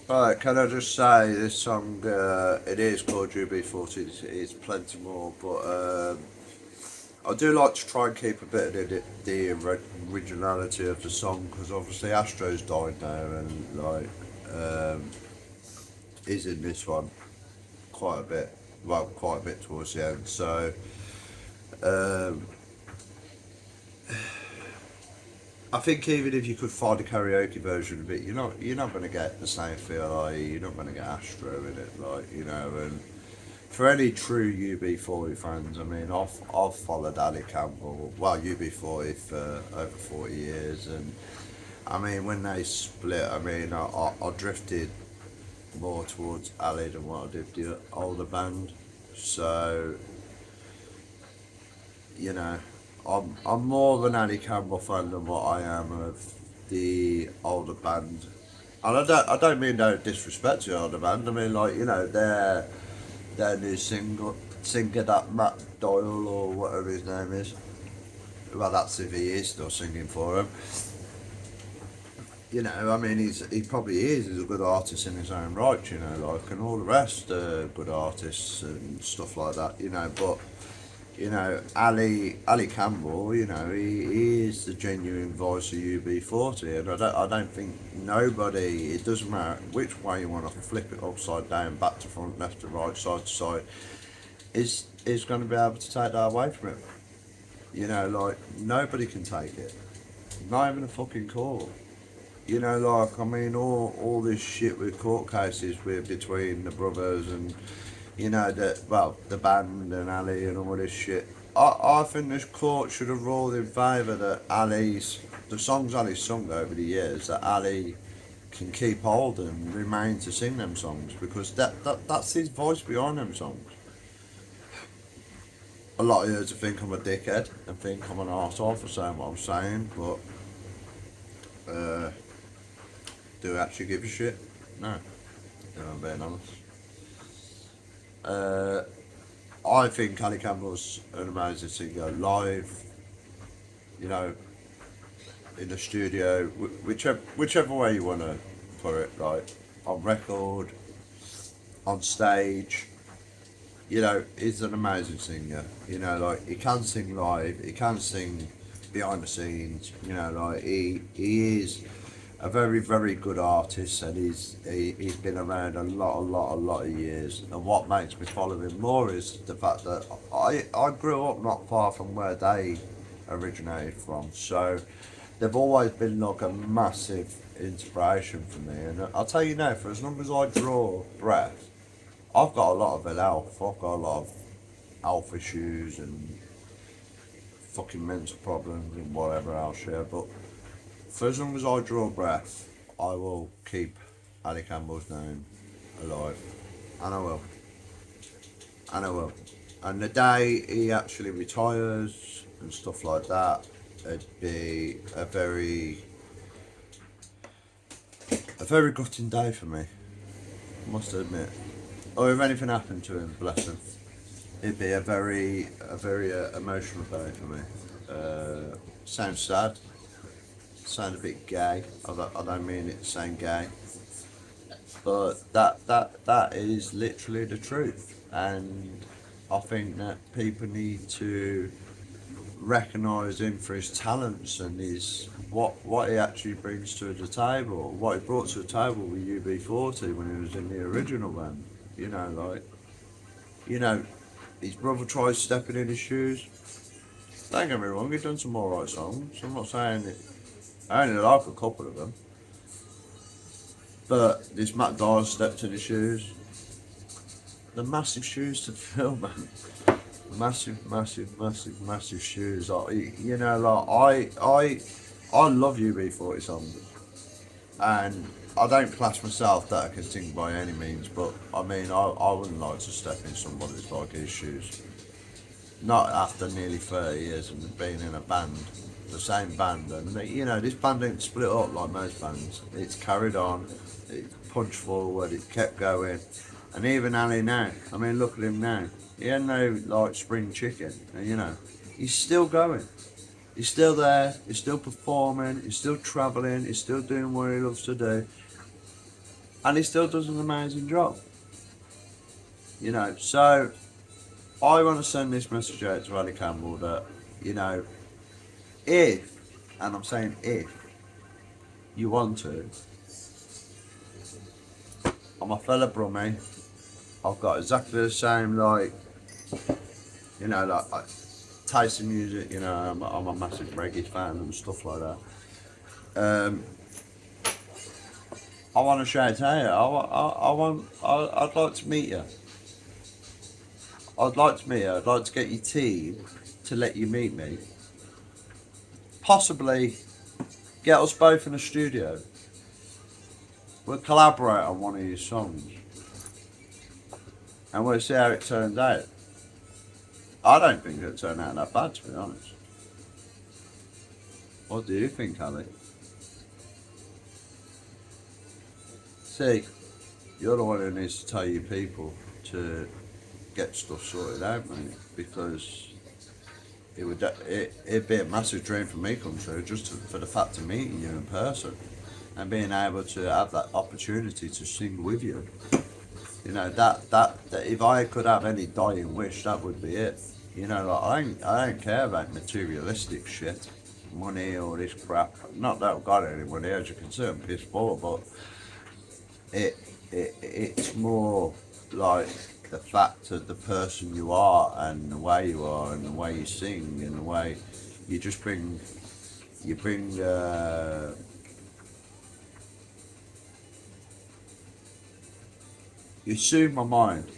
Alright, can I just say this song, it is called UB40, it's plenty more, but I do like to try and keep a bit of the originality of the song, because obviously Astro's died now, and like, um, is in this one quite a bit, well, quite a bit towards the end, so um, I think even if you could find a karaoke version of it, you're not going to get the same feel, like you're not going to get Astro in it, like and for any true UB40 fans, I mean, I've followed Ali Campbell, well, UB40 for over 40 years, and I mean, when they split, I mean, I drifted more towards Ali than what I did the older band, so you know, I'm more of an Ali Campbell fan than what I am of the older band. And I don't mean no disrespect to the older band. I mean like their new singer that Matt Doyle or whatever his name is. Well, that's if he is still singing for him. I mean he probably is. He's a good artist in his own right. And all the rest are good artists and stuff like that. But Ali Campbell, he is the genuine voice of UB40, and I don't think nobody, it doesn't matter which way you want to flip it upside down, back to front, left to right, side to side, is going to be able to take that away from him. Like, nobody can take it. Not even a fucking court. Like, I mean, all this shit with court cases with between the brothers and the band and Ali and all this shit. I think this court should have ruled in favour that the songs Ali's sung over the years, that Ali can keep hold and remain to sing them songs, because that's his voice behind them songs. A lot of you think I'm a dickhead and think I'm an arsehole for saying what I'm saying, but do I actually give a shit? No, I'm being honest. Uh, I think Ali Campbell's an amazing singer live, you know, in the studio, whichever way you want to put it, like on record, on stage. He's an amazing singer. Like he can sing live, he can sing behind the scenes. Like he is a very very good artist, and he's been around a lot of years. And what makes me follow him more is the fact that I grew up not far from where they originated from, so they've always been like a massive inspiration for me. And I'll tell you now, for as long as I draw breath, I've got a lot of ill health. I've got a lot of health issues and fucking mental problems and whatever else, yeah. But for as long as I draw breath, I will keep Ali Campbell's name alive. And I will. And I will. And the day he actually retires and stuff like that, it'd be a very gutting day for me. I must admit. Or if anything happened to him, bless him, it'd be a very emotional day for me. Sounds sad. Sound a bit gay. I don't mean it to sound gay, but that is literally the truth, and I think that people need to recognise him for his talents and his what he actually brings to the table, what he brought to the table with UB40 when he was in the original band. Like his brother tried stepping in his shoes. Don't get me wrong, he's done some alright songs. I'm not saying it. I only like a couple of them. But this Matt Dyer stepped in his shoes. The massive shoes to fill, man. Massive, massive, massive, massive shoes. I love UB40 songs, and I don't class myself that I can sing by any means. But I mean, I wouldn't like to step in somebody's like his shoes. Not after nearly 30 years of being in a band, the same band, and this band didn't split up like most bands. It's carried on, it punched forward, it kept going, and even Ali now. I mean, look at him now. He had no like spring chicken, and he's still going. He's still there. He's still performing. He's still travelling. He's still doing what he loves to do. and he still does an amazing job. You know, so I want to send this message out to Ali Campbell that, you know, if, and I'm saying if, you want to, I'm a fella Brummie, I've got exactly the same, like, you know, like taste in music, you know, I'm a massive reggae fan and stuff like that. I want to shout out, I'd like to meet you. I'd like to meet you, I'd like to get your team to let you meet me. Possibly get us both in a studio. We'll collaborate on one of your songs. And we'll see how it turns out. I don't think it'll turn out that bad, to be honest. What do you think, Ali? See, you're the one who needs to tell your people to get stuff sorted out, mate, because it'd be a massive dream for me come true just for the fact of meeting you in person and being able to have that opportunity to sing with you. You know, that if I could have any dying wish, that would be it. You know, like, I don't care about materialistic shit, money or this crap. Not that I've got any money, as you can see, I'm piss poor, but it's more like the fact of the person you are and the way you are and the way you sing and the way you just bring you soothe my mind.